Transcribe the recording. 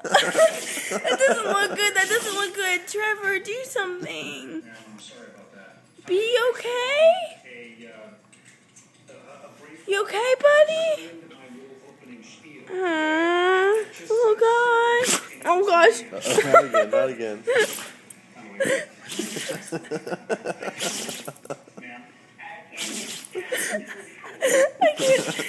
That doesn't look good. That doesn't look good. Trevor, do something. I'm sorry about that. Be okay? You okay, buddy? Oh gosh. Oh gosh. Not again. I can't.